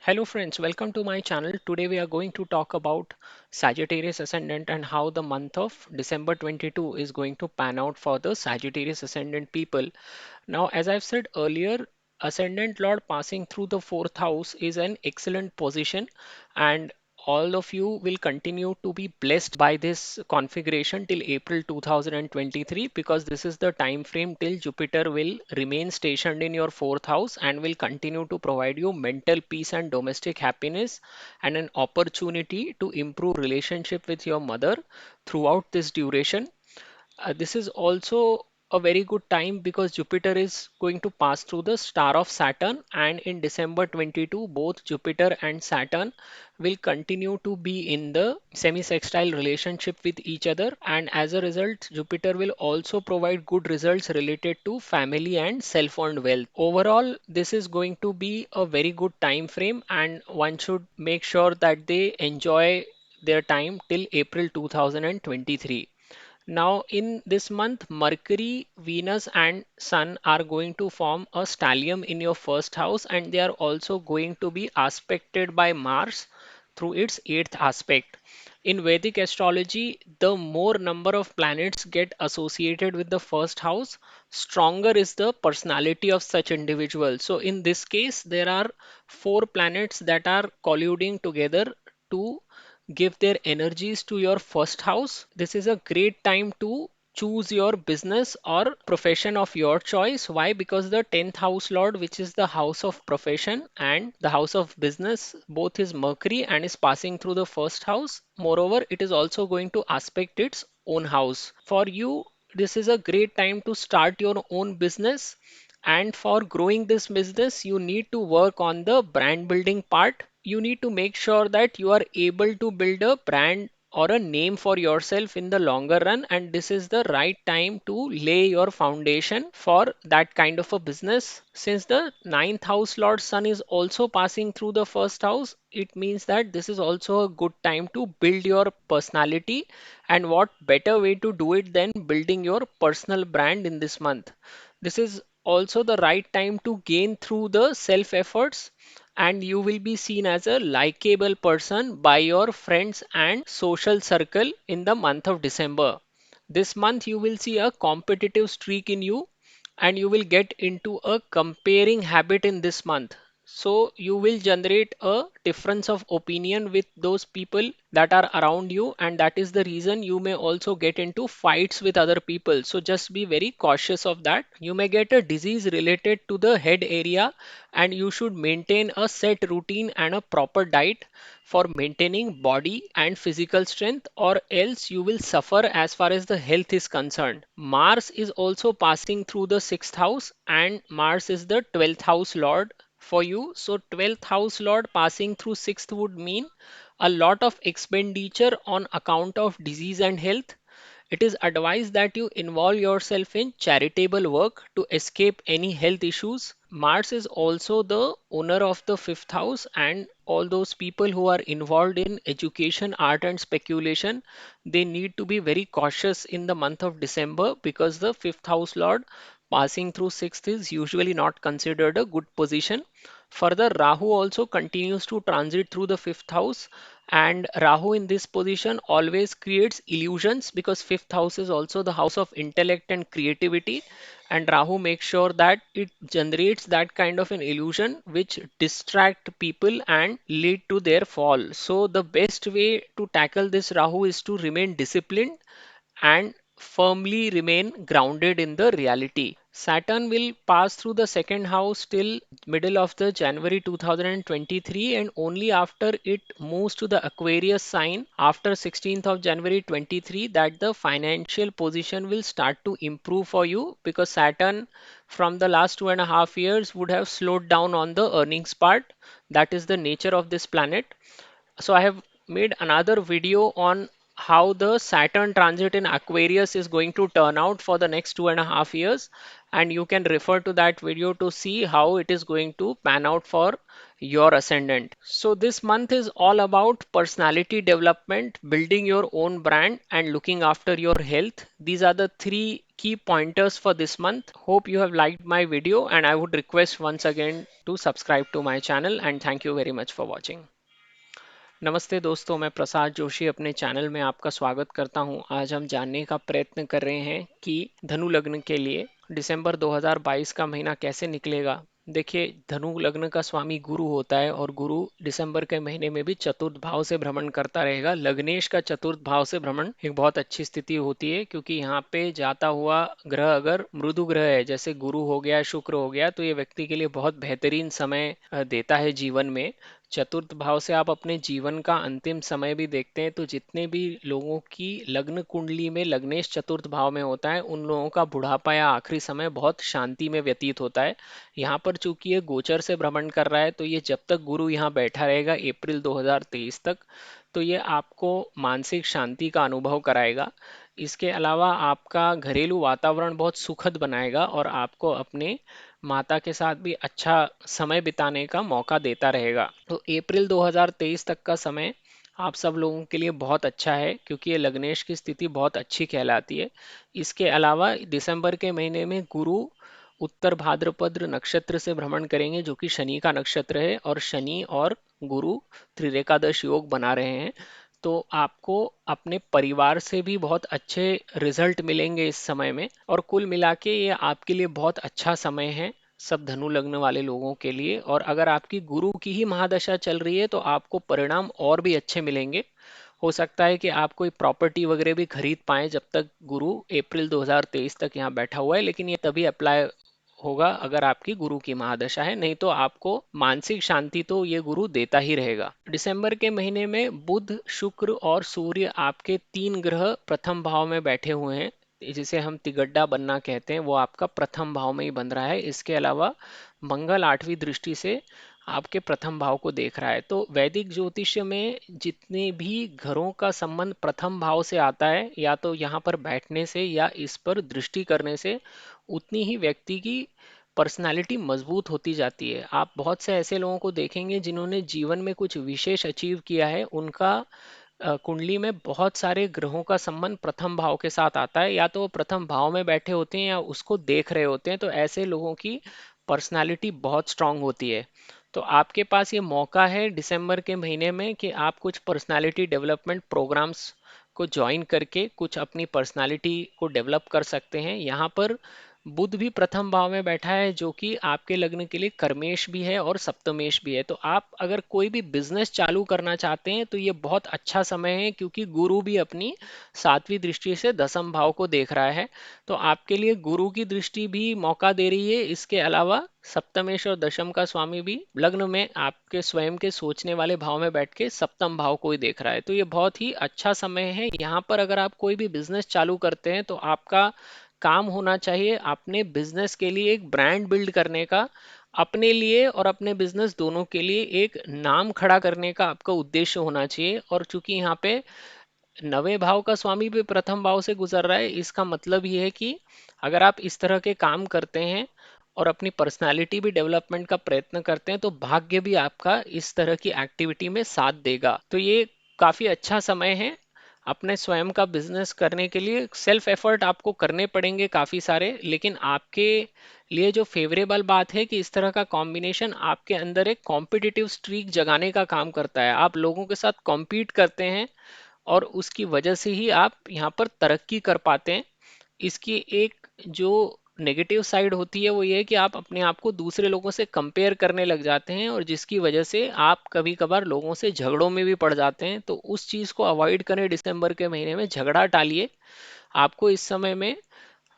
Hello friends, welcome to my channel. Today we are going to talk about Sagittarius Ascendant and how the month of December 22 is going to pan out for the Sagittarius Ascendant people. Now, as I've said earlier, Ascendant Lord passing through the fourth house is an excellent position, and all of you will continue to be blessed by this configuration till April 2023, because this is the time frame till Jupiter will remain stationed in your fourth house and will continue to provide you mental peace and domestic happiness and an opportunity to improve relationship with your mother throughout this duration. This is also a very good time because Jupiter is going to pass through the star of Saturn, and in December 22, both Jupiter and Saturn will continue to be in the semi-sextile relationship with each other, and as a result, Jupiter will also provide good results related to family and self-earned wealth. Overall, this is going to be a very good time frame, and one should make sure that they enjoy their time till April 2023. Now, in this month, Mercury, Venus, and Sun are going to form a stellium in your first house, and they are also going to be aspected by Mars through its eighth aspect. In Vedic astrology, the more number of planets get associated with the first house, stronger is the personality of such individual. So, in this case, there are four planets that are colluding together to give their energies to your first house. This is a great time to choose your business or profession of your choice. Why? Because the 10th house lord, which is the house of profession and the house of business, both is Mercury and is passing through the first house. Moreover, it is also going to aspect its own house. For you, this is a great time to start your own business, and for growing this business, you need to work on the brand building part. You need to make sure that you are able to build a brand or a name for yourself in the longer run, and this is the right time to lay your foundation for that kind of a business. Since the ninth house lord sun is also passing through the first house, it means that this is also a good time to build your personality, and what better way to do it than building your personal brand in this month. This is also the right time to gain through the self efforts, and you will be seen as a likable person by your friends and social circle in the month of December. This month you will see a competitive streak in you, and you will get into a comparing habit in this month. So you will generate a difference of opinion with those people that are around you, and that is the reason you may also get into fights with other people. So just be very cautious of that. You may get a disease related to the head area, and you should maintain a set routine and a proper diet for maintaining body and physical strength, or else you will suffer as far as the health is concerned. Mars is also passing through the sixth house, and Mars is the 12th house lord for you. So 12th house lord passing through sixth would mean a lot of expenditure on account of disease and health. It is advised that you involve yourself in charitable work to escape any health issues. Mars is also the owner of the fifth house, and all those people who are involved in education, art, and speculation, they need to be very cautious in the month of December, because the fifth house lord passing through sixth is usually not considered a good position. Further, Rahu also continues to transit through the fifth house, and Rahu in this position always creates illusions, because fifth house is also the house of intellect and creativity, and Rahu makes sure that it generates that kind of an illusion which distract people and lead to their fall. So the best way to tackle this Rahu is to remain disciplined and firmly remain grounded in the reality. Saturn will pass through the second house till middle of the January 2023, and only after it moves to the Aquarius sign after 16th of January 23 that the financial position will start to improve for you, because Saturn from the last 2.5 years would have slowed down on the earnings part. That is the nature of this planet. So I have made another video on how the Saturn transit in Aquarius is going to turn out for the next 2.5 years, and you can refer to that video to see how it is going to pan out for your ascendant. So this month is all about personality development, building your own brand, and looking after your health. These are the three key pointers for this month. Hope you have liked my video, and I would request once again to to subscribe to my channel and thank you very much for watching. नमस्ते दोस्तों, मैं प्रसाद जोशी अपने channel में आपका स्वागत करता हूं। आज हम जानने का प्रयत्न कर रहे हैं कि धनु लग्न के लिए दिसंबर 2022 का महीना कैसे निकलेगा। देखिए, धनु लग्न का स्वामी गुरु होता है और गुरु दिसंबर के महीने में भी चतुर्थ भाव से भ्रमण करता रहेगा। लग्नेश का चतुर्थ भाव से भ्रमण एक बहुत अच्छी स्थिति होती है, क्योंकि यहाँ पे जाता हुआ ग्रह अगर मृदु ग्रह है, जैसे गुरु हो गया, शुक्र हो गया, तो ये व्यक्ति के लिए बहुत बेहतरीन समय देता है जीवन में। चतुर्थ भाव से आप अपने जीवन का अंतिम समय भी देखते हैं, तो जितने भी लोगों की लग्न कुंडली में लग्नेश चतुर्थ भाव में होता है, उन लोगों का बुढ़ापा या आखिरी समय बहुत शांति में व्यतीत होता है। यहाँ पर चूंकि ये गोचर से भ्रमण कर रहा है, तो ये जब तक गुरु यहाँ बैठा रहेगा अप्रैल 2023 तक, तो ये आपको मानसिक शांति का अनुभव कराएगा। इसके अलावा आपका घरेलू वातावरण बहुत सुखद बनाएगा और आपको अपने माता के साथ भी अच्छा समय बिताने का मौका देता रहेगा। तो अप्रैल 2023 तक का समय आप सब लोगों के लिए बहुत अच्छा है, क्योंकि ये लग्नेश की स्थिति बहुत अच्छी कहलाती है। इसके अलावा दिसंबर के महीने में गुरु उत्तर भाद्रपद नक्षत्र से भ्रमण करेंगे, जो कि शनि का नक्षत्र है, और शनि और गुरु त्रिरेकादश योग बना रहे हैं। तो आपको अपने परिवार से भी बहुत अच्छे रिजल्ट मिलेंगे इस समय में, और कुल मिला के ये आपके लिए बहुत अच्छा समय है सब धनु लग्न वाले लोगों के लिए। और अगर आपकी गुरु की ही महादशा चल रही है, तो आपको परिणाम और भी अच्छे मिलेंगे। हो सकता है कि आप कोई प्रॉपर्टी वगैरह भी खरीद पाएं जब तक गुरु अप्रैल 2023 तक यहाँ बैठा हुआ है, लेकिन ये तभी अप्लाई होगा अगर आपकी गुरु की महादशा है, नहीं तो आपको मानसिक शांति तो ये गुरु देता ही रहेगा। दिसंबर के महीने में बुध, शुक्र और सूर्य आपके तीन ग्रह प्रथम भाव में बैठे हुए हैं, जिसे हम तिगड्डा बनना कहते हैं, वो आपका प्रथम भाव में ही बन रहा है। इसके अलावा मंगल आठवीं दृष्टि से आपके प्रथम भाव को देख रहा है। तो वैदिक ज्योतिष्य में जितने भी घरों का संबंध प्रथम भाव से आता है, या तो यहाँ पर बैठने से या इस पर दृष्टि करने से, उतनी ही व्यक्ति की पर्सनालिटी मजबूत होती जाती है। आप बहुत से ऐसे लोगों को देखेंगे जिन्होंने जीवन में कुछ विशेष अचीव किया है, उनका कुंडली में बहुत सारे ग्रहों का संबंध प्रथम भाव के साथ आता है, या तो वो प्रथम भाव में बैठे होते हैं या उसको देख रहे होते हैं। तो ऐसे लोगों की पर्सनालिटी बहुत स्ट्रांग होती है। तो आपके पास ये मौका है दिसंबर के महीने में कि आप कुछ पर्सनालिटी डेवलपमेंट प्रोग्राम्स को ज्वाइन करके कुछ अपनी पर्सनालिटी को डेवलप कर सकते हैं। यहाँ पर बुध भी प्रथम भाव में बैठा है, जो कि आपके लग्न के लिए कर्मेश भी है और सप्तमेश भी है। तो आप अगर कोई भी बिजनेस चालू करना चाहते हैं, तो ये बहुत अच्छा समय है, क्योंकि गुरु भी अपनी सातवीं दृष्टि से दसम भाव को देख रहा है। तो आपके लिए गुरु की दृष्टि भी मौका दे रही है। इसके अलावा सप्तमेश और दशम का स्वामी भी लग्न में आपके स्वयं के सोचने वाले भाव में बैठ के सप्तम भाव को ही देख रहा है। तो ये बहुत ही अच्छा समय है। यहाँ पर अगर आप कोई भी बिजनेस चालू करते हैं, तो आपका काम होना चाहिए अपने बिजनेस के लिए एक ब्रांड बिल्ड करने का, अपने लिए और अपने बिजनेस दोनों के लिए एक नाम खड़ा करने का आपका उद्देश्य होना चाहिए। और चूंकि यहाँ पे नवे भाव का स्वामी भी प्रथम भाव से गुजर रहा है, इसका मतलब ये है कि अगर आप इस तरह के काम करते हैं और अपनी पर्सनालिटी भी डेवलपमेंट का प्रयत्न करते हैं, तो भाग्य भी आपका इस तरह की एक्टिविटी में साथ देगा। तो ये काफी अच्छा समय है अपने स्वयं का बिजनेस करने के लिए। सेल्फ एफर्ट आपको करने पड़ेंगे काफी सारे, लेकिन आपके लिए जो फेवरेबल बात है कि इस तरह का कॉम्बिनेशन आपके अंदर एक कॉम्पिटिटिव स्ट्रीक जगाने का काम करता है। आप लोगों के साथ कॉम्पीट करते हैं और उसकी वजह से ही आप यहाँ पर तरक्की कर पाते हैं। इसकी एक जो नेगेटिव साइड होती है, वो ये है कि आप अपने आप को दूसरे लोगों से कंपेयर करने लग जाते हैं, और जिसकी वजह से आप कभी कभार लोगों से झगड़ों में भी पड़ जाते हैं। तो उस चीज़ को अवॉइड करें। दिसंबर के महीने में झगड़ा टालिए। आपको इस समय में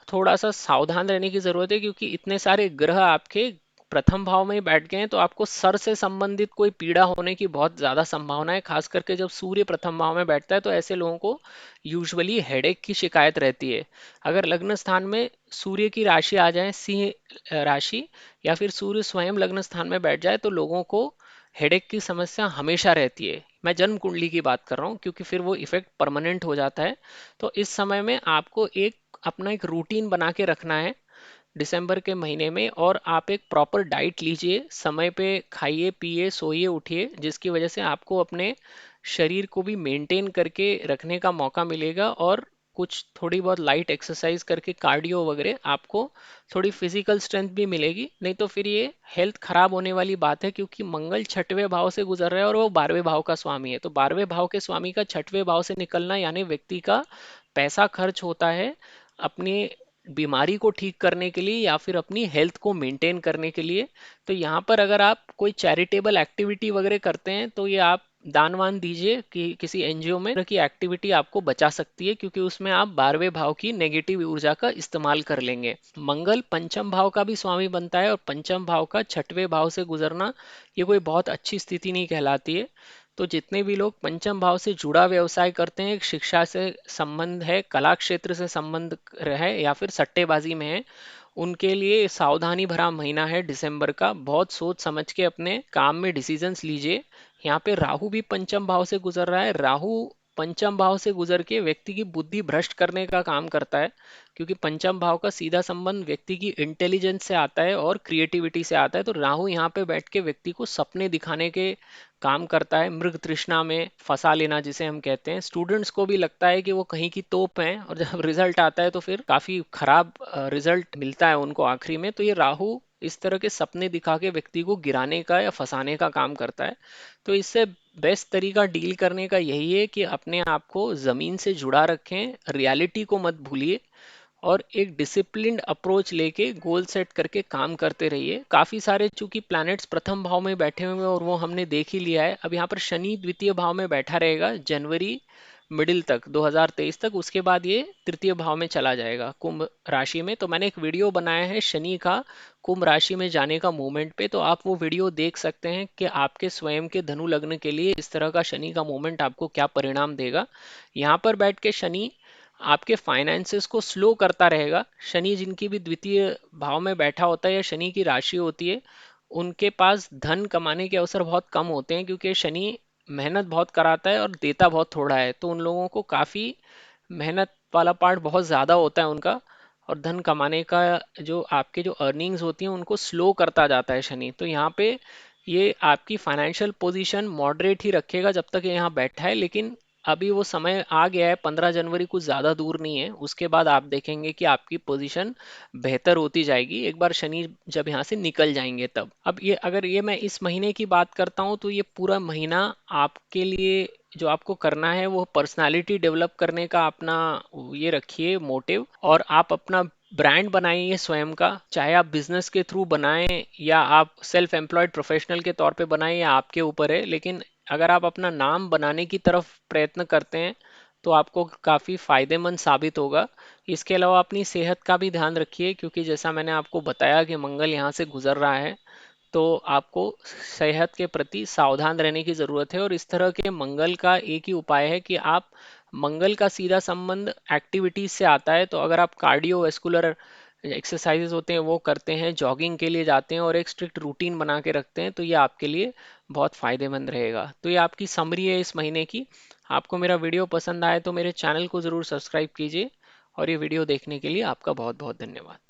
थोड़ा सा सावधान रहने की जरूरत है, क्योंकि इतने सारे ग्रह आपके प्रथम भाव में ही बैठ गए हैं। तो आपको सर से संबंधित कोई पीड़ा होने की बहुत ज्यादा संभावना है। खास करके जब सूर्य प्रथम भाव में बैठता है, तो ऐसे लोगों को यूजुअली हेडेक की शिकायत रहती है। अगर लग्न स्थान में सूर्य की राशि आ जाए, सिंह राशि, या फिर सूर्य स्वयं लग्न स्थान में बैठ जाए, तो लोगों को हेडेक की समस्या हमेशा रहती है। मैं जन्म कुंडली की बात कर रहा हूँ, क्योंकि फिर वो इफेक्ट परमानेंट हो जाता है। तो इस समय में आपको एक अपना एक रूटीन बना के रखना है दिसंबर के महीने में, और आप एक प्रॉपर डाइट लीजिए, समय पे खाइए, पिए, सोइए, उठिए, जिसकी वजह से आपको अपने शरीर को भी मेंटेन करके रखने का मौका मिलेगा और कुछ थोड़ी बहुत लाइट एक्सरसाइज करके कार्डियो वगैरह आपको थोड़ी फिजिकल स्ट्रेंथ भी मिलेगी। नहीं तो फिर ये हेल्थ खराब होने वाली बात है, क्योंकि मंगल छठवें भाव से गुजर रहा है और वो 12वें भाव का स्वामी है। तो 12वें भाव के स्वामी का छठवें भाव से निकलना यानी व्यक्ति का पैसा खर्च होता है अपनी बीमारी को ठीक करने के लिए या फिर अपनी हेल्थ को मेंटेन करने के लिए। तो यहाँ पर अगर आप कोई चैरिटेबल एक्टिविटी वगैरह करते हैं तो ये आप दान वान दीजिए कि किसी एनजीओ में, की एक्टिविटी आपको बचा सकती है, क्योंकि उसमें आप 12वें भाव की नेगेटिव ऊर्जा का इस्तेमाल कर लेंगे। मंगल पंचम भाव का भी स्वामी बनता है और पंचम भाव का छठवें भाव से गुजरना ये कोई बहुत अच्छी स्थिति नहीं कहलाती है। तो जितने भी लोग पंचम भाव से जुड़ा व्यवसाय करते हैं, शिक्षा से संबंध है, कला क्षेत्र से संबंध है या फिर सट्टेबाजी में है, उनके लिए सावधानी भरा महीना है दिसंबर का। बहुत सोच समझ के अपने काम में डिसीजंस लीजिए। यहाँ पे राहु भी पंचम भाव से गुजर रहा है। राहु पंचम भाव से गुजर के व्यक्ति की बुद्धि भ्रष्ट करने का काम करता है, क्योंकि पंचम भाव का सीधा संबंध व्यक्ति की इंटेलिजेंस से आता है और क्रिएटिविटी से आता है। तो राहु यहाँ पे बैठ के व्यक्ति को सपने दिखाने के काम करता है, मृग तृष्णा में फंसा लेना जिसे हम कहते हैं। स्टूडेंट्स को भी लगता है कि वो कहीं की तोप हैं और जब रिजल्ट आता है तो फिर काफी खराब रिजल्ट मिलता है उनको आखिरी में। तो ये राहु इस तरह के सपने दिखा के व्यक्ति को गिराने का या फंसाने का काम करता है। तो इससे बेस्ट तरीका डील करने का यही है कि अपने आप को जमीन से जुड़ा रखें, रियलिटी को मत भूलिए और एक डिसिप्लिन्ड अप्रोच लेके गोल सेट करके काम करते रहिए। काफी सारे चूंकि प्लैनेट्स प्रथम भाव में बैठे हुए हैं और वो हमने देख ही लिया है। अब यहाँ पर शनि द्वितीय भाव में बैठा रहेगा जनवरी मिडिल तक, 2023 तक। उसके बाद ये तृतीय भाव में चला जाएगा कुंभ राशि में। तो मैंने एक वीडियो बनाया है शनि का कुंभ राशि में जाने का मूवमेंट पे, तो आप वो वीडियो देख सकते हैं कि आपके स्वयं के धनु लग्न के लिए इस तरह का शनि का मूवमेंट आपको क्या परिणाम देगा। यहाँ पर बैठ के शनि आपके फाइनेंसेस को स्लो करता रहेगा। शनि जिनकी भी द्वितीय भाव में बैठा होता है या शनि की राशि होती है, उनके पास धन कमाने के अवसर बहुत कम होते हैं, क्योंकि शनि मेहनत बहुत कराता है और देता बहुत थोड़ा है। तो उन लोगों को काफी मेहनत वाला पार्ट बहुत ज़्यादा होता है उनका, और धन कमाने का जो आपके जो अर्निंग्स होती हैं उनको स्लो करता जाता है शनि। तो यहाँ पे ये आपकी फाइनेंशियल पोजीशन मॉडरेट ही रखेगा जब तक ये यहाँ बैठा है। लेकिन अभी वो समय आ गया है, 15 जनवरी कुछ ज़्यादा दूर नहीं है, उसके बाद आप देखेंगे कि आपकी पोजीशन बेहतर होती जाएगी एक बार शनि जब यहाँ से निकल जाएंगे तब। अब ये अगर ये मैं इस महीने की बात करता हूँ तो ये पूरा महीना आपके लिए जो आपको करना है वो पर्सनालिटी डेवलप करने का अपना ये रखिए मोटिव, और आप अपना ब्रांड बनाइए स्वयं का। चाहे आप बिजनेस के थ्रू बनाएं या आप सेल्फ एम्प्लॉयड प्रोफेशनल के तौर पे बनाएं, या आपके ऊपर है। लेकिन अगर आप अपना नाम बनाने की तरफ प्रयत्न करते हैं तो आपको काफ़ी फायदेमंद साबित होगा। इसके अलावा अपनी सेहत का भी ध्यान रखिए, क्योंकि जैसा मैंने आपको बताया कि मंगल यहाँ से गुजर रहा है, तो आपको सेहत के प्रति सावधान रहने की ज़रूरत है। और इस तरह के मंगल का एक ही उपाय है कि आप, मंगल का सीधा संबंध एक्टिविटीज से आता है। तो अगर आप कार्डियोवैस्कुलर एक्सरसाइजेज होते हैं वो करते हैं, जॉगिंग के लिए जाते हैं और एक स्ट्रिक्ट रूटीन बना के रखते हैं, तो ये आपके लिए बहुत फायदेमंद रहेगा। तो ये आपकी समरी है इस महीने की। आपको मेरा वीडियो पसंद आए तो मेरे चैनल को ज़रूर सब्सक्राइब कीजिए, और ये वीडियो देखने के लिए आपका बहुत बहुत धन्यवाद।